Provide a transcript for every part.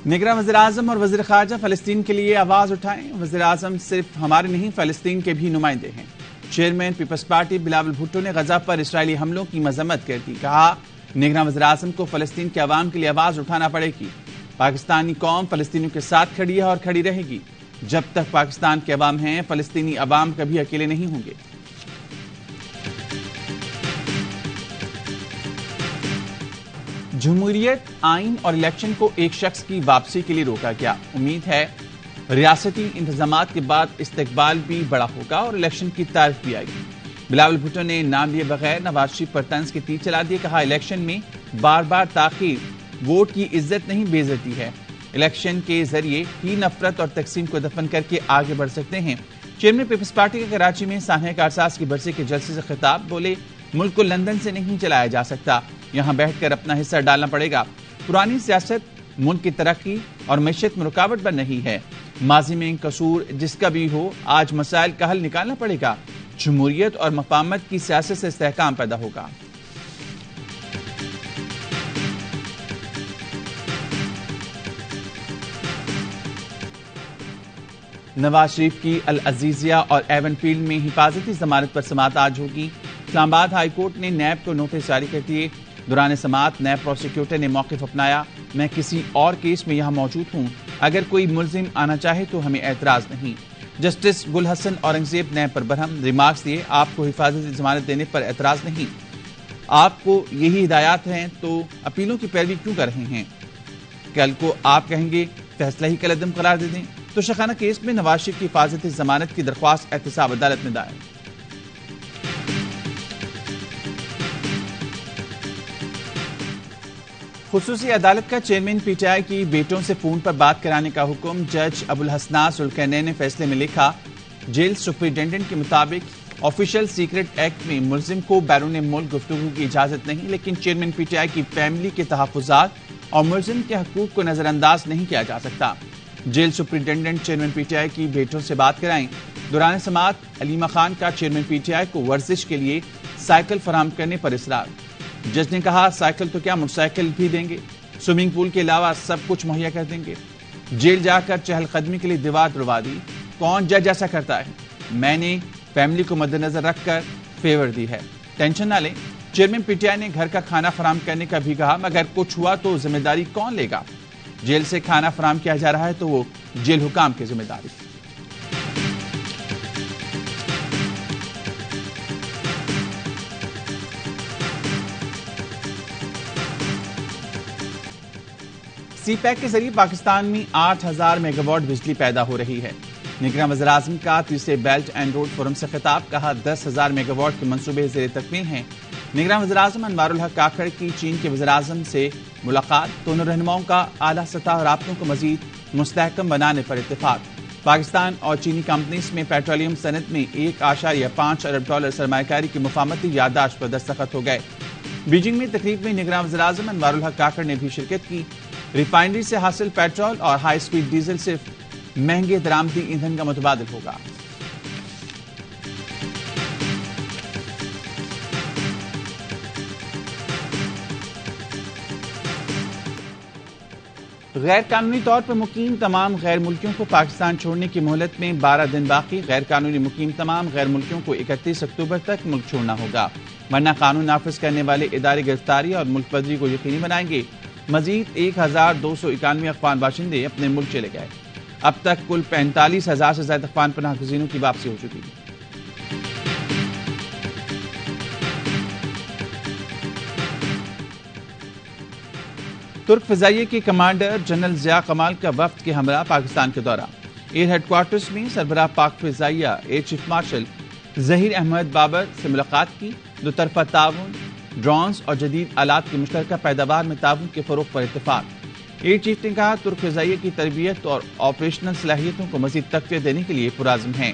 نگراں وزیراعظم اور وزیر خارجہ فلسطین کے لیے آواز اٹھائیں۔ وزیراعظم صرف ہمارے نہیں فلسطین کے بھی نمائندے ہیں۔ چیئرمین پیپلز پارٹی بلاول بھٹو نے غزہ پر اسرائیلی حملوں کی مذمت کر دی۔ کہا نگراں وزیراعظم کو فلسطین کے عوام کے لیے آواز اٹھانا پڑے گی۔ پاکستانی قوم فلسطینیوں کے ساتھ کھڑی ہے اور کھڑی رہے گی۔ جب تک پاکستان کے عوام ہیں فلسطینی عوام کبھی اکیلے نہیں ہوں گے۔ جمہوریت آئین اور الیکشن کو ایک شخص کی واپسی کے لیے روکا گیا۔ امید ہے ریاستی انتظامات کے بعد استقبال بھی بڑا ہوگا اور الیکشن کی تعریف بھی آئے گی۔ بلاول بھٹو نے نام لیے بغیر نواز شریف پر طنز کے تیر چلا دیے۔ کہا الیکشن میں بار بار تاخیر ووٹ کی عزت نہیں بے عزتی ہے۔ الیکشن کے ذریعے ہی نفرت اور تقسیم کو دفن کر کے آگے بڑھ سکتے ہیں۔ چیئرمین پیپلز پارٹی کا کراچی میں سانحہ کارساز کی برسی کے جلسے سے خطاب۔ بولے ملک کو لندن سے نہیں چلایا جا سکتا، یہاں بیٹھ کر اپنا حصہ ڈالنا پڑے گا۔ پرانی سیاست ملک کی ترقی اور معیشت میں رکاوٹ بن رہی ہے۔ ماضی میں قصور جس کا بھی ہو آج مسائل کا حل نکالنا پڑے گا۔ جمہوریت اور مفاہمت کی سیاست سے استحکام پیدا ہوگا۔ نواز شریف کی العزیزیہ اور ایون فیلڈ میں حفاظتی ضمانت پر سماعت آج ہوگی۔ اسلام آباد ہائی کورٹ نے نیب کو نوٹس جاری کر دیے۔ دوران سماعت نیب پروسیکیوٹر نے موقف اپنایا۔ میں کسی اور کیس میں یہاں موجود ہوں، اگر کوئی ملزم آنا چاہے تو ہمیں اعتراض نہیں۔ جسٹس گل حسن اورنگزیب نیب پر برہم ریمارکس دیے۔ آپ کو حفاظتی ضمانت دینے پر اعتراض نہیں، آپ کو یہی ہدایات ہیں تو اپیلوں کی پیروی کیوں کر رہے ہیں؟ کل کو آپ کہیں گے فیصلہ ہی کالعدم قرار دے دیں۔ تو شاخانہ کیس میں نواز شریف کی حفاظتی ضمانت کی درخواست احتساب عدالت میں دائر۔ خصوصی عدالت کا چیئرمین پی ٹی آئی کی بیٹوں سے فون پر بات کرانے کا حکم۔ جج ابوالحسنات ذوالقرنین نے فیصلے میں لکھا جیل سپرنٹینڈنٹ کے مطابق آفیشل سیکرٹ ایکٹ میں ملزم کو بیرون ملک گفتگو کی اجازت نہیں، لیکن چیئرمین پی ٹی آئی کی فیملی کے تحفظات اور ملزم کے حقوق کو نظر انداز نہیں کیا جا سکتا۔ Jail superintendent chairman P T I کی بیٹوں سے بات کرائیں۔ دوران سماعت علیمہ خان کا چیئرمین پی ٹی آئی کو ورزش کے لیے سائیکل فراہم کرنے پر اصرار۔ جج نے کہا سائیکل تو کیا موٹر سائیکل بھی دیں گے، سوئمنگ پول کے علاوہ سب کچھ مہیا کر دیں گے۔ جیل جا کر چہل قدمی کے لیے دیوار دلوا دی، کون جج ایسا کرتا ہے؟ میں نے فیملی کو مد نظر رکھ کر فیور دی ہے، ٹینشن نہ لیں۔ چیئرمین پی ٹی آئی نے گھر کا کھانا فراہم کرنے کا بھی کہا، مگر کچھ ہوا تو ذمہ داری کون لے گا؟ جیل سے کھانا فراہم کیا جا رہا ہے تو وہ جیل حکام کی ذمہ داری۔ سی پیک کے ذریعے پاکستان میں 8000 میگا واٹ بجلی پیدا ہو رہی ہے۔ نگراں وزیراعظم کا تیسرے بیلٹ اینڈ روڈ فورم سے خطاب۔ کہا 10,000 میگا واٹ کے منصوبے زیر تکمیل ہیں۔ نگراں وزیراعظم انوار الحق کاکڑ کی چین کے وزیراعظم سے ملاقات۔ دونوں رہنماؤں کا اعلیٰ سطح رابطوں کو مزید مستحکم بنانے پر اتفاق۔ پاکستان اور چینی کمپنیز میں پیٹرولیم صنعت میں $1.5 ارب سرمایہ کاری کی مفاہمتی یادداشت پر دستخط ہو گئے۔ بیجنگ میں تقریب میں نگراں وزیراعظم انوار الحق کاکڑ نے بھی شرکت کی۔ ریفائنری سے حاصل پیٹرول اور ہائی سپیڈ ڈیزل صرف مہنگے درآمدی ایندھن کا متبادل ہوگا۔ غیر قانونی طور پر مقیم تمام غیر ملکیوں کو پاکستان چھوڑنے کی مہلت میں 12 دن باقی۔ غیر قانونی مقیم تمام غیر ملکیوں کو 31 اکتوبر تک ملک چھوڑنا ہوگا، ورنہ قانون نافذ کرنے والے ادارے گرفتاری اور ملک بدری کو یقینی بنائیں گے۔ مزید 1291 افغان باشندے اپنے ملک چلے گئے۔ اب تک کل 45,000 سے زائد افغان پناہ گزینوں کی واپسی ہو چکی ہے۔ ترک فضائیہ کے کمانڈر جنرل ضیاء کمال کا وفد کے ہمراہ پاکستان کے دورہ۔ ایئر ہیڈ کوارٹرز میں سربراہ پاک فضائیہ air chief marshal Zaheer Ahmed Babar سے ملاقات کی۔ دو طرفہ تعاون، ڈرونز اور جدید آلات کی مشترکہ پیداوار میں تعاون کے فروغ پر اتفاق۔ ایئر چیف نے کہا ترک فضائیہ کی تربیت اور آپریشنل صلاحیتوں کو مزید تقویت دینے کے لیے پرعزم ہیں۔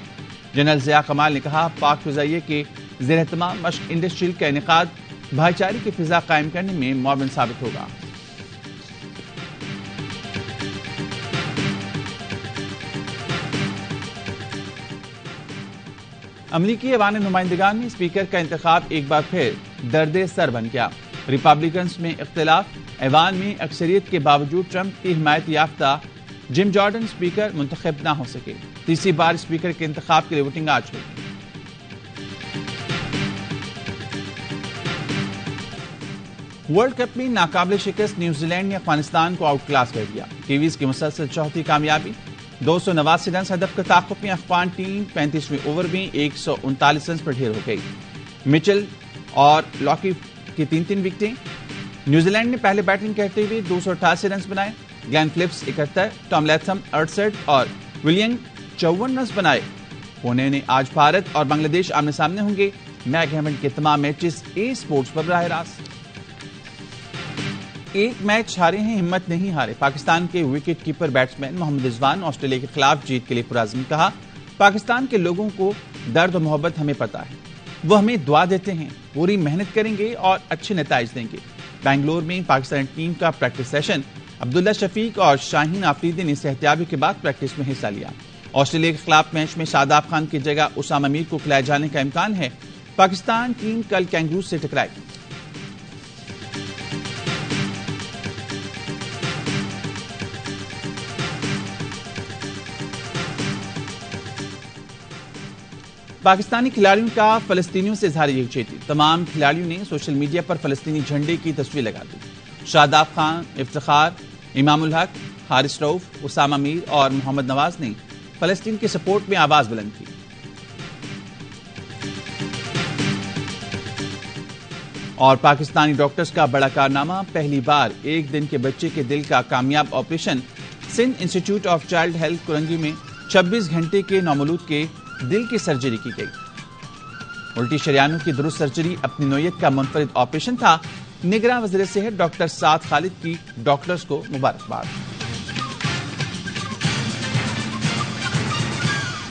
جنرل ضیاء کمال نے کہا پاک فضائیہ کے زیر اہتمام مشق انڈسٹریل کا انعقاد بھائی چارے کی فضا قائم کرنے میں معاون ثابت ہوگا۔ امریکی ایوان نمائندگان میں اسپیکر کا انتخاب ایک بار پھر درد سر بن گیا۔ ریپبلکنز میں اختلاف، ایوان میں اکثریت کے باوجود ٹرمپ کی حمایت یافتہ جم جارڈن اسپیکر منتخب نہ ہو سکے۔ تیسری بار اسپیکر کے انتخاب کے لیے ووٹنگ آج ہوگی۔ ورلڈ کپ میں ناقابل شکست نیوزی لینڈ نے افغانستان کو آؤٹ کلاس کر دیا۔ کیویز کی مسلسل چوتھی کامیابی، 289 رنز ہدف کا تعاقب میں افغان ٹیم 35ویں اوور میں 139 رنز پر ڈھیر ہو گئی۔ مچل اور لاکی کی 3 وکٹیں۔ نیوزی لینڈ نے پہلے بیٹنگ کرتے ہوئے 288 رنز بنائے۔ گلین فلپس 71، ٹام لیتھم 68 اور ولینگ 54 رنز بنائے۔ پونے نے آج بھارت اور بنگلہ دیش آمنے سامنے ہوں گے۔ میک ہیمنڈ کے تمام میچز اے سپورٹس پر براہ راست۔ ایک میچ ہارے ہیں، ہمت نہیں ہارے۔ پاکستان کے وکٹ کیپر بیٹسمین محمد رضوان آسٹریلیا کے خلاف جیت کے لیے پرعزم، کہا پاکستان کے لوگوں کو درد و محبت ہمیں پتا ہے، وہ ہمیں دعا دیتے ہیں، پوری محنت کریں گے اور اچھے نتائج دیں گے۔ بنگلور میں پاکستان ٹیم کا پریکٹس سیشن، عبداللہ شفیق اور شاہین آفریدی نے صحتیابی کے بعد پریکٹس میں حصہ لیا۔ آسٹریلیا کے خلاف میچ میں شاداب خان کی جگہ اسامہ میر کو کھلائے جانے کا امکان ہے۔ پاکستان ٹیم کل کینگروز سے ٹکرائے گی۔ پاکستانی کھلاڑیوں کا فلسطینیوں سے اظہار یکجہتی، تمام کھلاڑیوں نے سوشل میڈیا پر فلسطینی جھنڈے کی تصویر لگا دی۔ شاداب خان، افتخار، امام الحق، حارث رؤف، اسامہ میر اور محمد نواز نے فلسطین کے سپورٹ میں آواز بلند کی۔ اور پاکستانی ڈاکٹرز کا بڑا کارنامہ، پہلی بار ایک دن کے بچے کے دل کا کامیاب operation. Sindh institute of child health Korangi میں 26 گھنٹے کے نومولود کے دل کی سرجری کی گئی۔ الٹی شریانوں کی درست سرجری اپنی نوعیت کا منفرد آپریشن تھا۔ نگراں وزیر صحت ڈاکٹر سعد خالد کی ڈاکٹرز کو مبارکباد۔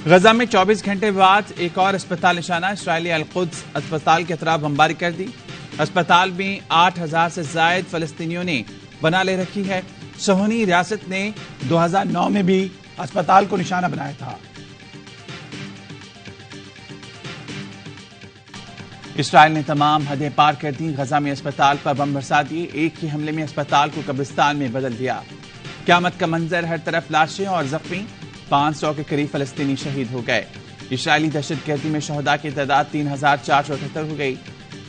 غزہ میں 24 گھنٹے بعد ایک اور اسپتال نشانہ، اسرائیلی القدس اسپتال کی طرف بمباری کر دی۔ اسپتال میں 8000 سے زائد فلسطینیوں نے بنا لے رکھی ہے۔ صہیونی ریاست نے 2009 میں بھی اسپتال کو نشانہ بنایا تھا۔ اسرائیل نے تمام حدیں پار کر دی، غزہ میں اسپتال پر بم برسا دیے، ایک ہی حملے میں اسپتال کو قبرستان میں بدل دیا۔ قیامت کا منظر، ہر طرف لاشیں اور زخمی، 500 کے قریب فلسطینی شہید ہو گئے۔ اسرائیلی دہشت گردی میں شہداء کی تعداد 3478 ہو گئی،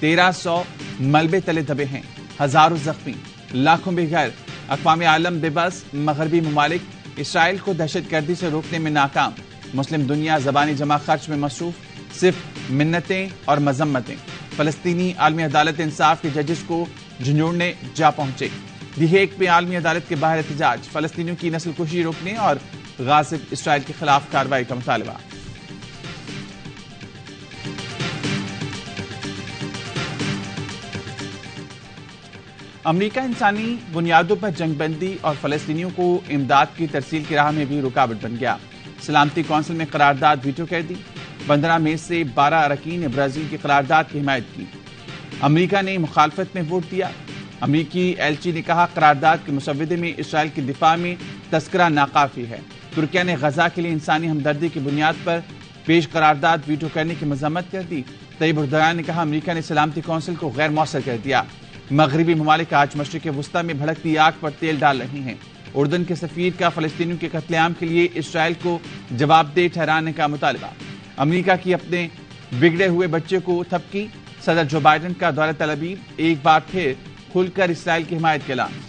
1300 ملبے تلے دبے ہیں، ہزاروں زخمی، لاکھوں بے گھر۔ اقوام عالم بے بس، مغربی ممالک اسرائیل کو دہشت گردی سے روکنے میں ناکام، مسلم دنیا زبانی جمع خرچ میں مصروف، صرف منتیں اور مذمتیں۔ فلسطینی عالمی عدالت انصاف کے ججز کو جھنجھوڑنے جا پہنچے۔ دی ہیگ میں عالمی عدالت کے باہر احتجاج، فلسطینیوں کی نسل کشی روکنے اور غاصب اسرائیل کے خلاف کارروائی کا مطالبہ۔ امریکہ انسانی بنیادوں پر جنگ بندی اور فلسطینیوں کو امداد کی ترسیل کی راہ میں بھی رکاوٹ بن گیا۔ سلامتی کونسل میں قرارداد ویٹو کر دی۔ 15 میں سے 12 اراکین نے برازیل کی قرارداد کی حمایت کی۔ امریکہ نے مخالفت میں ووٹ دیا۔ امریکی ایلچی نے کہا قرارداد کے مسودے میں اسرائیل کے دفاع میں تذکرہ ناکافی ہے۔ ترکیہ نے غزہ کے لیے انسانی ہمدردی کی بنیاد پر پیش قرارداد ویٹو کرنے کی مذمت کر دی۔ طیب اردوغان نے کہا امریکہ نے سلامتی کونسل کو غیر مؤثر کر دیا۔ مغربی ممالک آج مشرق وسطی میں بھڑکتی آگ پر تیل ڈال رہی ہیں۔ اردن کے سفیر کا فلسطینیوں کے قتل عام کے لیے اسرائیل کو جواب دہ ٹھہرانے کا مطالبہ۔ امریکہ کی اپنے بگڑے ہوئے بچے کو تھپکی، صدر جو بائیڈن کا دورہ تل ابیب، ایک بار پھر کھل کر اسرائیل کی حمایت کا اعلان۔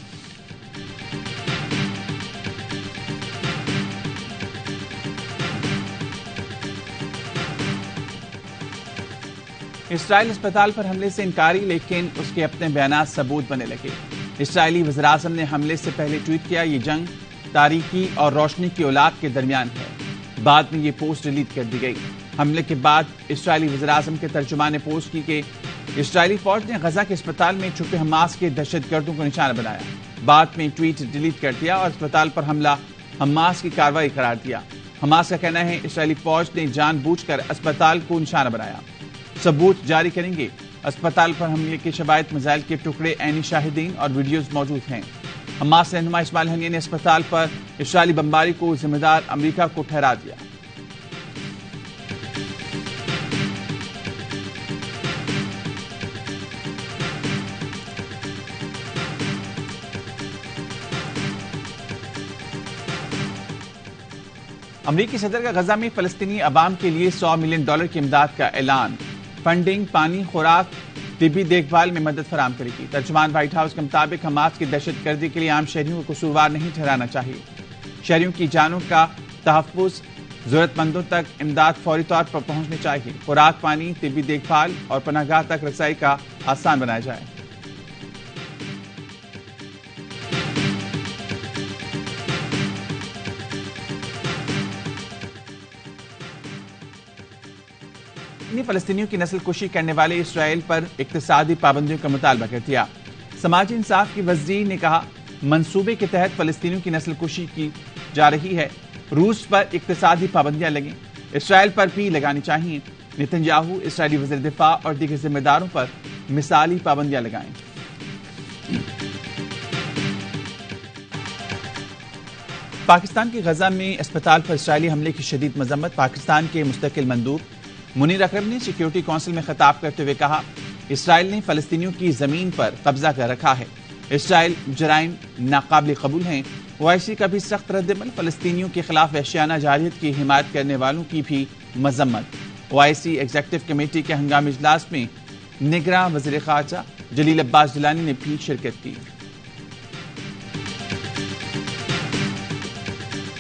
اسرائیل اسپتال پر حملے سے انکاری، لیکن اس کے اپنے بیانات ثبوت بنے لگے۔ اسرائیلی وزیراعظم نے حملے سے پہلے ٹویٹ کیا، یہ جنگ تاریکی اور روشنی کی اولاد کے درمیان ہے۔ بعد میں یہ پوسٹ ڈیلیٹ کر دی گئی۔ حملے کے بعد اسرائیلی وزیراعظم کے ترجمان نے پوسٹ کی کہ اسرائیلی فوج نے غزہ کے اسپتال میں چھپے حماس کے دہشت گردوں کو نشانہ بنایا۔ بعد میں ٹویٹ ڈیلیٹ کر دیا اور اسپتال پر حملہ حماس کی کارروائی قرار دیا۔ حماس کا کہنا ہے اسرائیلی فوج نے جان بوجھ کر اسپتال کو نشانہ بنایا۔ ثبوت جاری کریں گے۔ اسپتال پر حملے کے شواہد، میزائل کے ٹکڑے، عینی شاہدین اور ویڈیوز موجود ہیں۔ حماس رہنما اسماعیل ہنیہ نے اسپتال پر اسرائیلی بمباری کو ذمہ دار امریکہ کو ٹھہرا دیا۔ امریکی صدر کا غزہ میں فلسطینی عوام کے لیے $100 ملین کی امداد کا اعلان. فنڈنگ پانی، خوراک، طبی دیکھ بھال میں مدد فراہم کرے گی. ترجمان وائٹ ہاؤس کے مطابق حماس کی دہشت گردی کے لیے عام شہریوں کو قصوروار نہیں ٹھہرانا چاہیے. شہریوں کی جانوں کا تحفظ، ضرورت مندوں تک امداد فوری طور پر پہنچنی چاہیے. خوراک، پانی، طبی دیکھ بھال اور پناہ گاہ تک رسائی کا آسان بنایا جائے. فلسطینیوں کی نسل کشی کرنے والے اسرائیل پر اقتصادی پابندیوں کا مطالبہ کر دیا. سماجی انصاف کی وزیر نے کہا منصوبے کے تحت فلسطینیوں کی نسل کشی کی جا رہی ہے. روس پر اقتصادی پابندیاں لگیں، اسرائیل پر بھی لگانی چاہیے. نتن یاہو اسرائیلی وزیر دفاع اور دیگر ذمہ داروں پر مثالی پابندیاں لگائیں. پاکستان کی غزہ میں اسپتال پر اسرائیلی حملے کی شدید مذمت. پاکستان کے مستقل مندوب منیر اکرم نے سیکیورٹی کونسل میں خطاب کرتے ہوئے کہا اسرائیل نے فلسطینیوں کی زمین پر قبضہ کر رکھا ہے. اسرائیل جرائم ناقابل قبول ہیں. OIC کا بھی سخت رد عمل. فلسطینیوں کے خلاف وحشیانہ جارحیت کی حمایت کرنے والوں کی بھی مذمت. OIC ایگزیکٹو کمیٹی کے ہنگامی اجلاس میں نگراں وزیر خارجہ جلیل عباس جیلانی نے بھی شرکت کی.